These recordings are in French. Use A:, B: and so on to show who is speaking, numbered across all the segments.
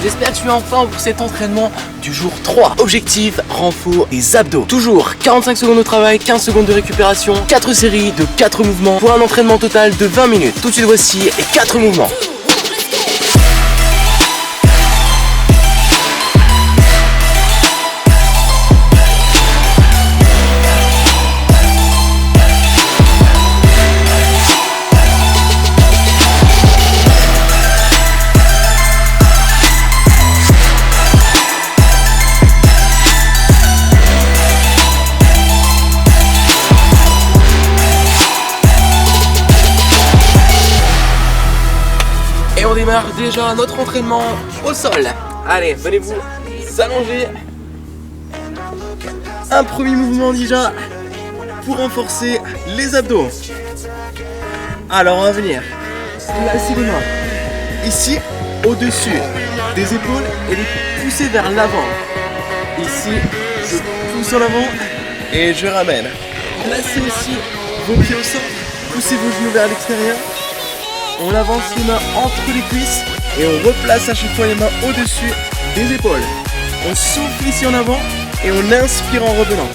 A: j'espère que tu es en forme pour cet entraînement du jour 3. Objectif, renfort des abdos. Toujours 45 secondes de travail, 15 secondes de récupération, 4 séries de 4 mouvements pour un entraînement total de 20 minutes. Tout de suite voici les 4 mouvements. Et on démarre déjà notre entraînement au sol. Allez, venez-vous s'allonger. Un premier mouvement déjà pour renforcer les abdos. Alors on va venir placer les mains ici au-dessus des épaules et les pousser vers l'avant. Ici, je pousse en avant et je ramène. Placez aussi vos pieds au sol, poussez vos genoux vers l'extérieur. On avance les mains entre les cuisses et on replace à chaque fois les mains au-dessus des épaules. On souffle ici en avant et on inspire en revenant.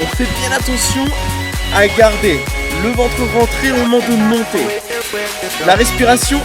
A: On fait bien attention à garder le ventre rentré au moment de monter. La respiration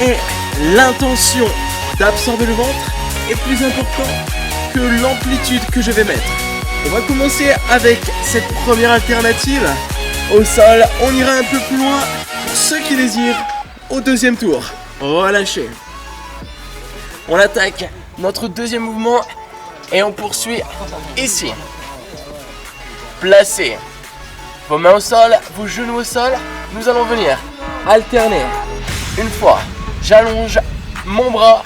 A: et l'intention d'absorber le ventre est plus important que l'amplitude que je vais mettre. On va commencer avec cette première alternative. Au sol, on ira un peu plus loin. Pour ceux qui désirent, au deuxième tour, relâchez. On attaque notre deuxième mouvement et on poursuit ici. Placez vos mains au sol, vos genoux au sol. Nous allons venir alterner. Une fois, j'allonge mon bras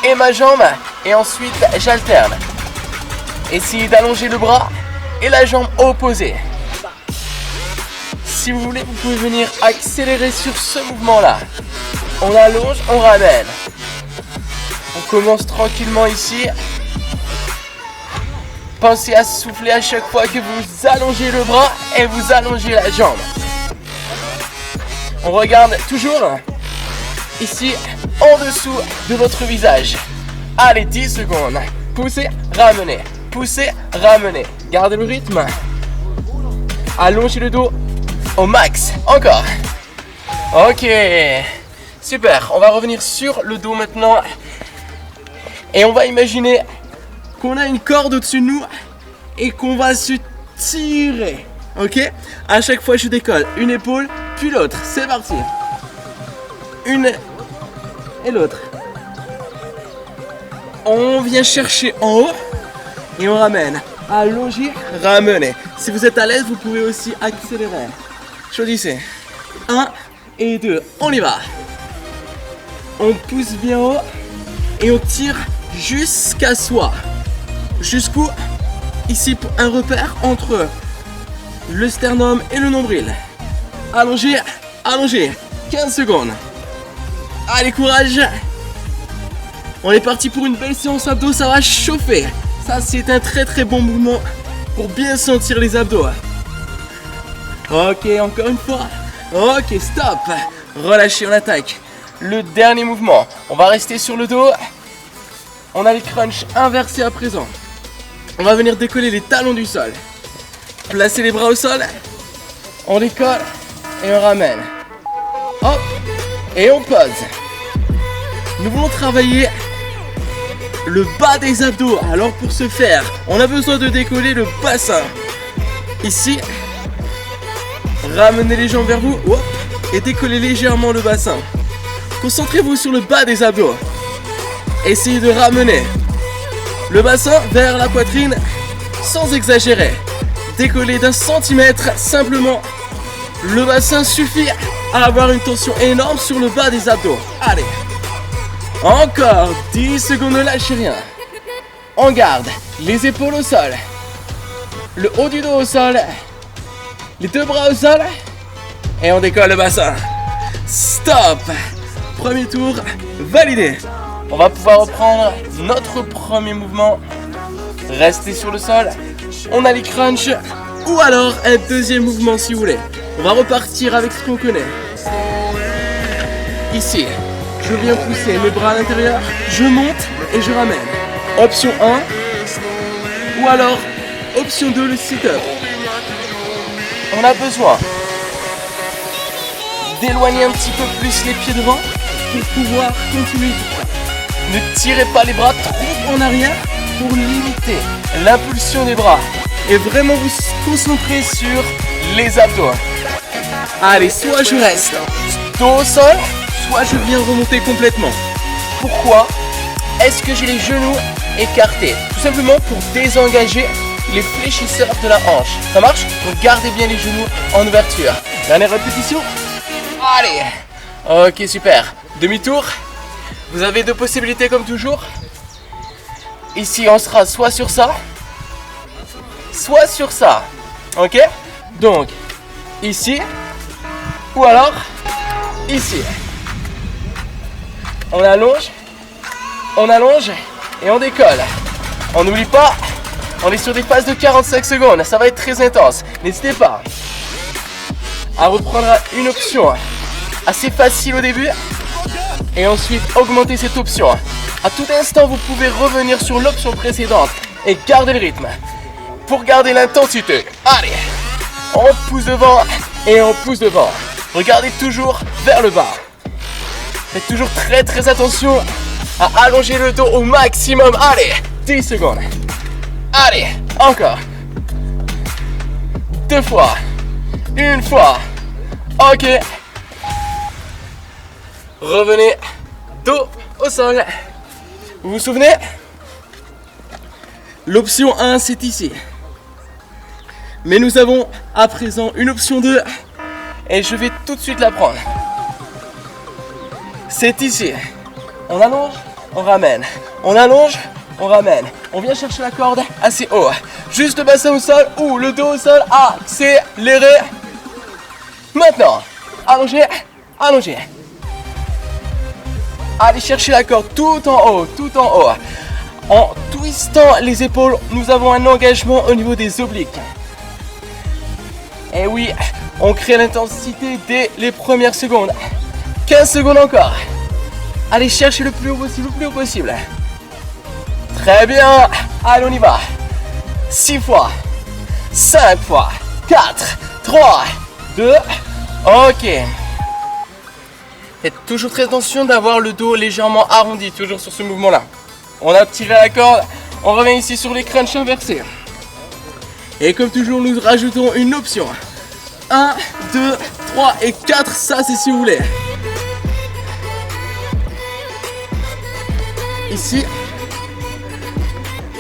A: et ma jambe et ensuite j'alterne. Essayez d'allonger le bras et la jambe opposée. Si vous voulez, vous pouvez venir accélérer sur ce mouvement-là. On allonge, on ramène. On commence tranquillement ici. Pensez à souffler à chaque fois que vous allongez le bras et vous allongez la jambe. On regarde toujours ici en dessous de votre visage. Allez, 10 secondes. Poussez, ramenez. Poussez, ramenez. Gardez le rythme. Allongez le dos au max. Encore. Ok. Super. On va revenir sur le dos maintenant. Et on va imaginer qu'on a une corde au-dessus de nous et qu'on va se tirer. Ok. À chaque fois, je décolle une épaule, puis l'autre. C'est parti. Une et l'autre. On vient chercher en haut et on ramène. Allongez, ramenez. Si vous êtes à l'aise, vous pouvez aussi accélérer. Choisissez. 1 et 2. On y va. On pousse bien haut et on tire jusqu'à soi. Jusqu'où? Ici, pour un repère entre le sternum et le nombril. Allongez, allongez. 15 secondes. Allez, courage. On est parti pour une belle séance abdos, ça va chauffer. Ça, c'est un très bon mouvement pour bien sentir les abdos. Ok, encore une fois. Ok, stop. Relâchez, on attaque. Le dernier mouvement. On va rester sur le dos. On a les crunchs inversés à présent. On va venir décoller les talons du sol. Placez les bras au sol. On décolle et on ramène. Hop. Et on pose. Nous voulons travailler le bas des abdos. Alors pour ce faire, on a besoin de décoller le bassin. Ici, ramenez les jambes vers vous, hop, et décollez légèrement le bassin. Concentrez-vous sur le bas des abdos. Essayez de ramener le bassin vers la poitrine sans exagérer. Décollez d'1 centimètre simplement. Le bassin suffit à avoir une tension énorme sur le bas des abdos. Allez. Encore 10 secondes, ne lâchez rien. On garde les épaules au sol, le haut du dos au sol, les deux bras au sol et on décolle le bassin. Stop. Premier tour validé. On va pouvoir reprendre notre premier mouvement. Restez sur le sol. On a les crunchs ou alors un deuxième mouvement si vous voulez. On va repartir avec ce qu'on connaît. Ici, je viens pousser mes bras à l'intérieur, je monte et je ramène. Option 1, ou alors option 2, le sit-up. On a besoin d'éloigner un petit peu plus les pieds devant pour pouvoir continuer. Ne tirez pas les bras trop en arrière pour limiter l'impulsion des bras et vraiment vous concentrer sur les abdos. Allez, soit je reste dos au sol, soit je viens remonter complètement. Pourquoi est-ce que j'ai les genoux écartés? Tout simplement pour désengager les fléchisseurs de la hanche. Ça marche? Donc gardez bien les genoux en ouverture. Dernière répétition. Allez. Ok, super. Demi-tour. Vous avez deux possibilités comme toujours. Ici, on sera soit sur ça, soit sur ça. Ok? Donc, ici, ou alors, ici. On allonge et on décolle. On n'oublie pas, on est sur des phases de 45 secondes. Ça va être très intense. N'hésitez pas à reprendre une option assez facile au début et ensuite augmenter cette option. À tout instant, vous pouvez revenir sur l'option précédente et garder le rythme pour garder l'intensité. Allez, on pousse devant et on pousse devant. Regardez toujours vers le bas. Faites toujours très attention à allonger le dos au maximum. Allez, 10 secondes. Allez, encore. 2 fois. 1 fois. Ok. Revenez dos au sol. Vous vous souvenez? L'option 1, c'est ici. Mais nous avons à présent une option 2 et je vais tout de suite la prendre. C'est ici. On allonge, on ramène. On allonge, on ramène. On vient chercher la corde assez haut. Juste le bassin au sol ou le dos au sol. Accéléré. Maintenant, allongez, allongez. Allez chercher la corde tout en haut, tout en haut. En twistant les épaules, nous avons un engagement au niveau des obliques. Et oui, on crée l'intensité dès les premières secondes. 15 secondes encore. Allez chercher le plus haut possible, le plus haut possible. Très bien. Allez, on y va. 6 fois. 5 fois. 4, 3, 2. Ok. Faites toujours très attention d'avoir le dos légèrement arrondi, toujours sur ce mouvement-là. On a tiré la corde, on revient ici sur les crunchs inversés. Et comme toujours, nous rajoutons une option. 1, 2, 3 et 4, ça c'est si vous voulez. Ici,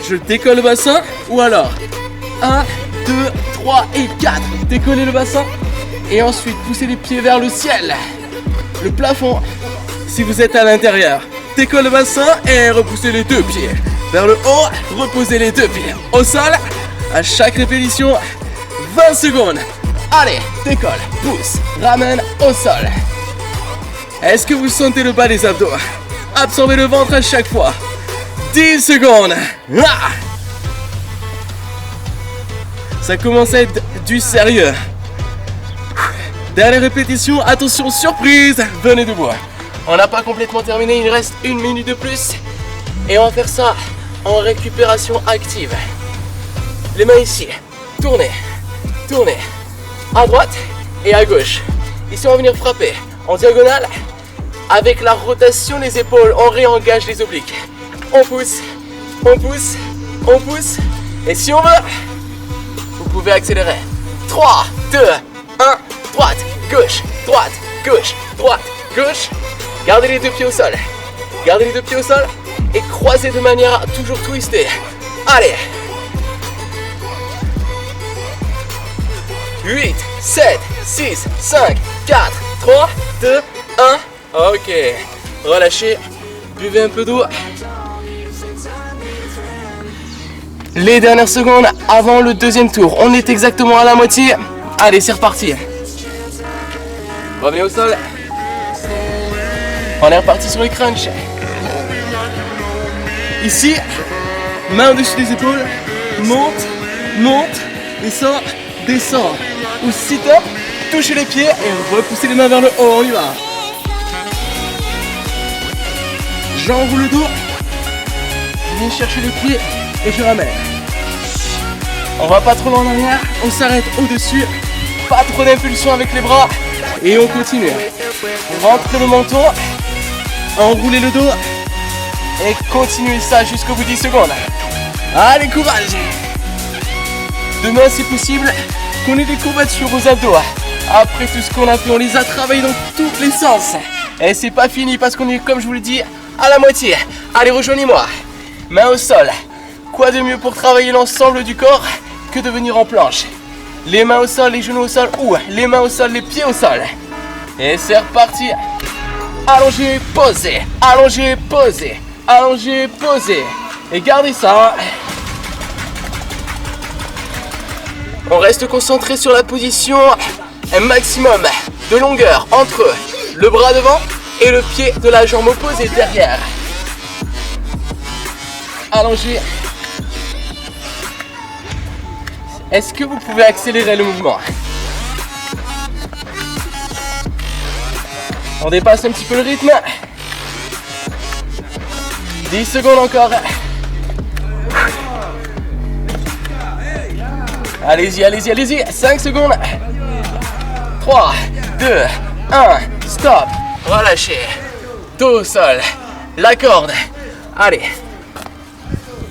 A: je décolle le bassin, ou alors 1, 2, 3 et 4. Décollez le bassin et ensuite poussez les pieds vers le ciel. Le plafond, si vous êtes à l'intérieur. Décolle le bassin et repoussez les deux pieds. Vers le haut, reposez les deux pieds. Au sol, à chaque répétition, 20 secondes. Allez, décolle, pousse, ramène au sol. Est-ce que vous sentez le bas des abdos? Absorbez le ventre à chaque fois. 10 secondes. Ah, ça commence à être du sérieux. Dernière répétition, attention, surprise, venez debout. On n'a pas complètement terminé, il reste 1 minute de plus. Et on va faire ça en récupération active. Les mains ici, tournez, tournez, à droite et à gauche. Ici on va venir frapper en diagonale. Avec la rotation des épaules, on réengage les obliques. On pousse, on pousse, on pousse. Et si on veut, vous pouvez accélérer. 3, 2, 1, droite, gauche, droite, gauche, droite, gauche. Gardez les deux pieds au sol. Gardez les deux pieds au sol et croisez de manière à toujours twister. Allez. 8, 7, 6, 5, 4, 3, 2, 1. Ok. Relâchez. Buvez un peu d'eau. Les dernières secondes avant le deuxième tour. On est exactement à la moitié. Allez, c'est reparti. Revenez au sol. On est reparti sur les crunchs. Ici, main au-dessus des épaules. Monte, monte, descend, descend. Ou sit-up, touchez les pieds et repoussez les mains vers le haut. On y va. J'enroule le dos. Je viens chercher le pied et je ramène. On va pas trop loin en arrière. On s'arrête au-dessus. Pas trop d'impulsion avec les bras. Et on continue. Rentrez le menton. Enroulez le dos. Et continuez ça jusqu'au bout de 10 secondes. Allez, courage. Demain, c'est possible qu'on ait des courbatures aux abdos. Après tout ce qu'on a fait, on les a travaillés dans tous les sens. Et c'est pas fini parce qu'on est, comme je vous l'ai dit, à la moitié. Allez, rejoignez-moi. Main au sol. Quoi de mieux pour travailler l'ensemble du corps que de venir en planche. Les mains au sol, les genoux au sol, ou les mains au sol, les pieds au sol. Et c'est reparti. Allongez, posez. Allongez, posez. Allongez, posez. Et gardez ça. On reste concentré sur la position. Un maximum de longueur entre le bras devant et le pied de la jambe opposée derrière. Allongez. Est-ce que vous pouvez accélérer le mouvement? On dépasse un petit peu le rythme. 10 secondes encore. Allez-y, allez-y, allez-y. 5 secondes. 3, 2, 1. Stop. Relâchez. Dos au sol. La corde. Allez.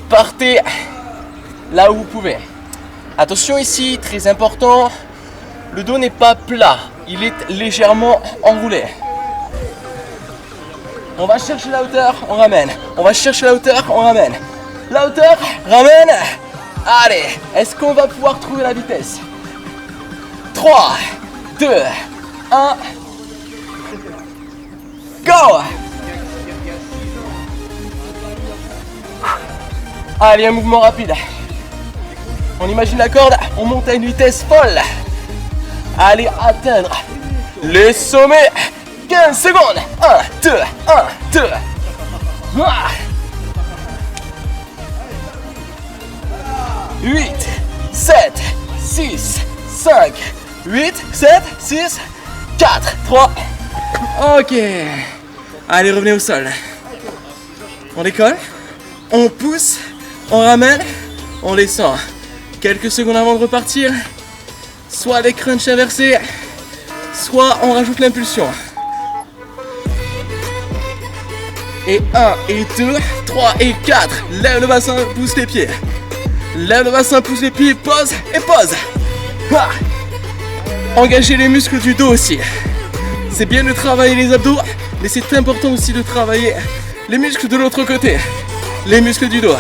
A: Partez là où vous pouvez. Attention ici, très important. Le dos n'est pas plat. Il est légèrement enroulé. On va chercher la hauteur, on ramène. On va chercher la hauteur, on ramène. La hauteur, ramène. Allez, est-ce qu'on va pouvoir trouver la vitesse? 3, 2, 1. Go! Allez, un mouvement rapide. On imagine la corde, on monte à une vitesse folle. Allez atteindre les sommets. 15 secondes. 1, 2, 1, 2. 8, 7, 6, 5, 8, 7, 6, 4, 3. Ok. Allez, revenez au sol. On décolle. On pousse. On ramène. On descend. Quelques secondes avant de repartir. Soit des crunchs inversés, soit on rajoute l'impulsion. Et 1, et 2, 3 et 4. Lève le bassin, pousse les pieds. Lève le bassin, pousse les pieds, pose et pose. Ah. Engagez les muscles du dos aussi. C'est bien de travailler les abdos, mais c'est important aussi de travailler les muscles de l'autre côté. Les muscles du dos.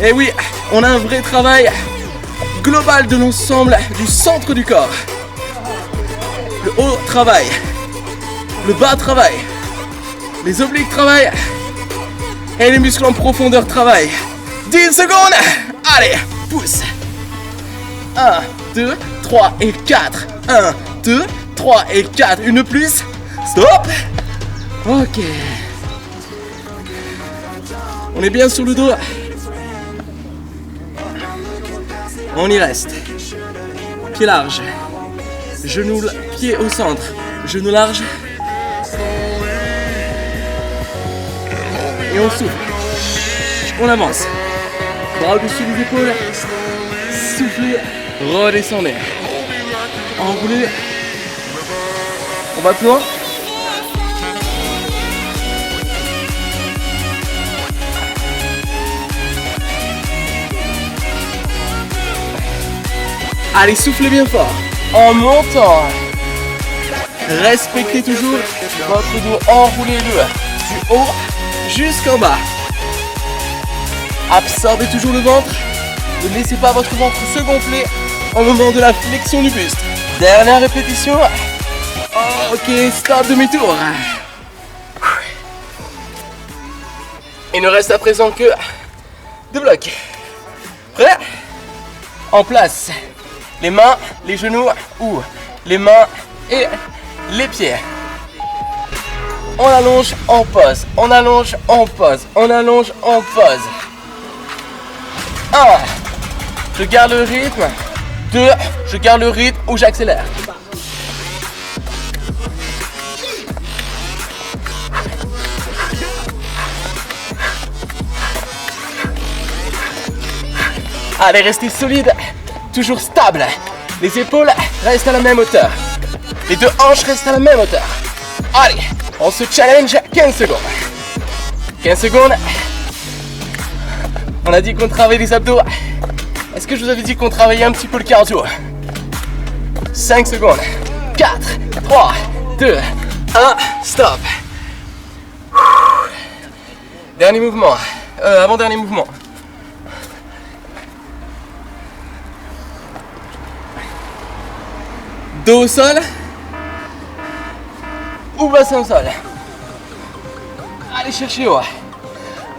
A: Et oui, on a un vrai travail global de l'ensemble du centre du corps. Le haut travaille. Le bas travaille. Les obliques travaillent. Et les muscles en profondeur travaillent. 10 secondes. Allez, pousse. 1, 2, 3 et 4. 1, 2, 3 et 4. Une plus. Stop. Ok. On est bien sur le dos. On y reste. Pied large. Genou, pied au centre. Genou large. Et on souffle. On avance. Bras au-dessus des épaules. Soufflez. Redescendez. Enroulez. On va plus loin. Allez, soufflez bien fort. En montant. Respectez toujours votre dos. Enroulez-le du haut jusqu'en bas. Absorbez toujours le ventre. Ne laissez pas votre ventre se gonfler au moment de la flexion du buste. Dernière répétition. Ok, stop, demi-tour. Il ne reste à présent que 2 blocs. Prêt? En place. Les mains, les genoux ou les mains et les pieds. On allonge, on pose. On allonge, on pose. On allonge, on pose. 1. Je garde le rythme. 2. Je garde le rythme ou j'accélère. Allez, restez solide, toujours stable. Les épaules restent à la même hauteur. Les deux hanches restent à la même hauteur. Allez, on se challenge 15 secondes. 15 secondes. On a dit qu'on travaillait les abdos. Est-ce que je vous avais dit qu'on travaillait un petit peu le cardio? 5 secondes. 4, 3, 2, 1, stop. Dernier mouvement. Avant-dernier mouvement. Dos au sol ou bassin au sol. Allez chercher haut.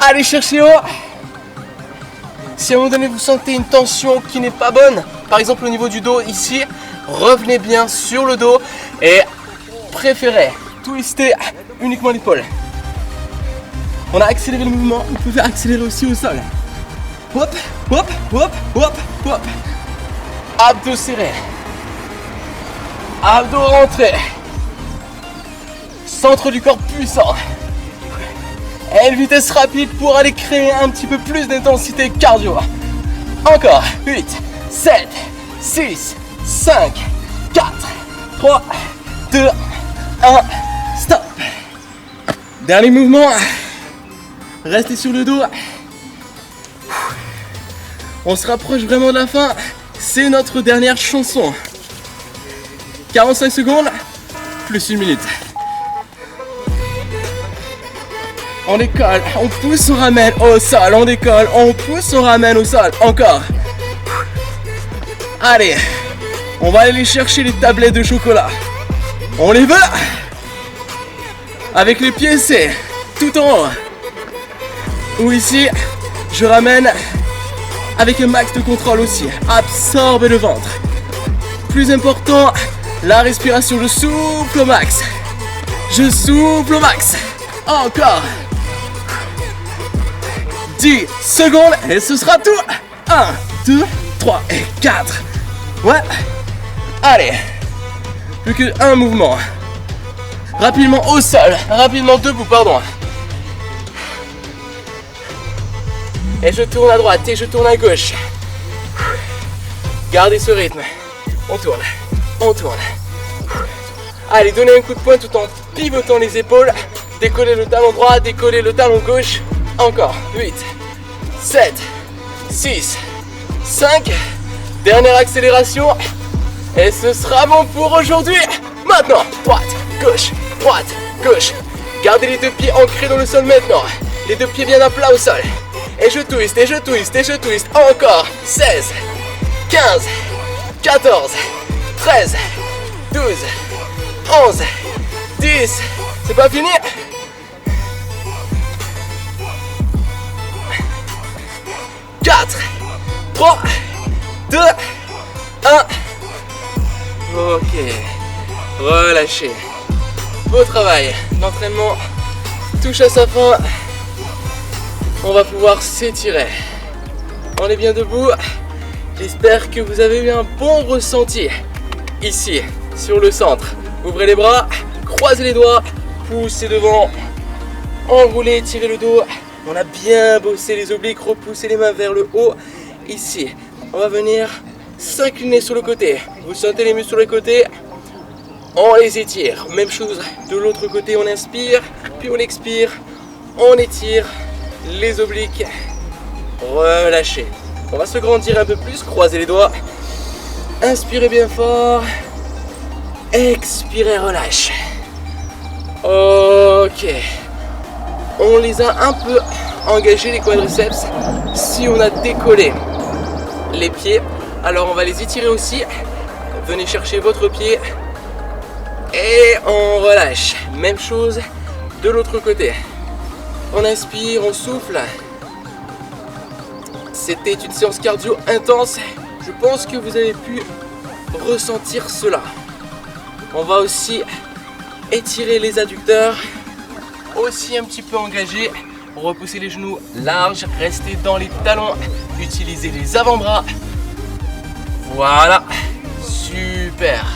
A: Allez chercher haut. Si à un moment donné vous sentez une tension qui n'est pas bonne, par exemple au niveau du dos ici, revenez bien sur le dos et préférez twister uniquement l'épaule. On a accéléré le mouvement, vous pouvez accélérer aussi au sol. Hop, hop, hop, hop, hop. Abdos serrés. Abdos rentrés. Centre du corps puissant. Et une vitesse rapide pour aller créer un petit peu plus d'intensité cardio. Encore. 8, 7, 6, 5, 4, 3, 2, 1. Stop. Dernier mouvement. Restez sur le dos. On se rapproche vraiment de la fin. C'est notre dernière chanson. 45 secondes, plus 1 minute. On décolle, on pousse, on ramène au sol, on décolle, on pousse, on ramène au sol. Encore. Allez, on va aller chercher les tablettes de chocolat. On les veut. Avec les pieds, c'est tout en haut. Ou ici, je ramène avec un max de contrôle aussi. Absorbe le ventre. Plus important, la respiration, je souffle au max. Je souffle au max. Encore. 10 secondes et ce sera tout. 1, 2, 3 et 4. Ouais. Allez. Plus qu'un mouvement. Rapidement au sol. Rapidement debout, pardon. Et je tourne à droite et je tourne à gauche. Gardez ce rythme. On tourne. On tourne. Allez, donnez un coup de poing tout en pivotant les épaules. Décollez le talon droit, décollez le talon gauche. Encore. 8, 7, 6, 5. Dernière accélération. Et ce sera bon pour aujourd'hui. Maintenant, droite, gauche, droite, gauche. Gardez les deux pieds ancrés dans le sol maintenant. Les deux pieds bien à plat au sol. Et je twist, et je twist, et je twist. Encore. 16, 15, 14, 13, 12, 11, 10. C'est pas fini. 4, 3, 2, 1. Ok. Relâchez. Beau travail. L'entraînement touche à sa fin. On va pouvoir s'étirer. On est bien debout. J'espère que vous avez eu un bon ressenti. Ici, sur le centre. Ouvrez les bras, croisez les doigts, poussez devant, enroulez, tirez le dos. On a bien bossé les obliques, repoussez les mains vers le haut. Ici, on va venir s'incliner sur le côté. Vous sentez les muscles sur les côtés, on les étire. Même chose de l'autre côté, on inspire, puis on expire, on étire les obliques. Relâchez. On va se grandir un peu plus, croisez les doigts. Inspirez bien fort. Expirez, relâche. Ok. On les a un peu engagés les quadriceps. Si on a décollé les pieds, alors on va les étirer aussi. Venez chercher votre pied. Et on relâche. Même chose de l'autre côté. On inspire, on souffle. C'était une séance cardio intense. Je pense que vous avez pu ressentir cela. On va aussi étirer les adducteurs, aussi un petit peu engagé. Repoussez les genoux larges, restez dans les talons, utilisez les avant-bras. Voilà, super.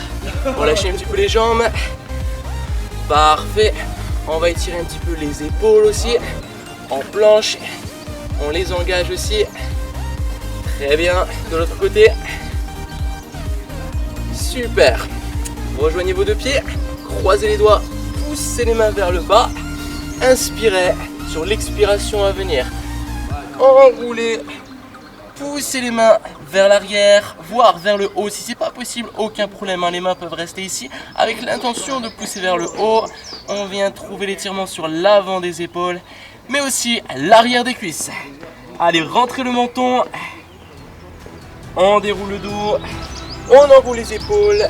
A: Relâchez un petit peu les jambes. Parfait. On va étirer un petit peu les épaules aussi. En planche, on les engage aussi. Très bien, de l'autre côté. Super. Rejoignez vos deux pieds, croisez les doigts, poussez les mains vers le bas. Inspirez sur l'expiration à venir. Enroulez, poussez les mains vers l'arrière, voire vers le haut. Si c'est pas possible, aucun problème, hein. Les mains peuvent rester ici avec l'intention de pousser vers le haut. On vient trouver l'étirement sur l'avant des épaules, mais aussi l'arrière des cuisses. Allez, rentrez le menton. On déroule le dos, on enroule les épaules.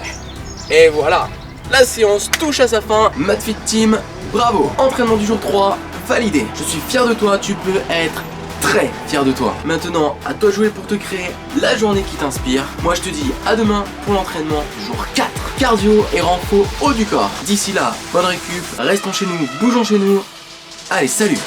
A: Et voilà, la séance touche à sa fin. Mat Fit Team, bravo. Entraînement du jour 3, validé. Je suis fier de toi, tu peux être très fier de toi. Maintenant, à toi de jouer pour te créer la journée qui t'inspire. Moi, je te dis à demain pour l'entraînement jour 4. Cardio et renfo haut du corps. D'ici là, bonne récup, restons chez nous, bougeons chez nous. Allez, salut!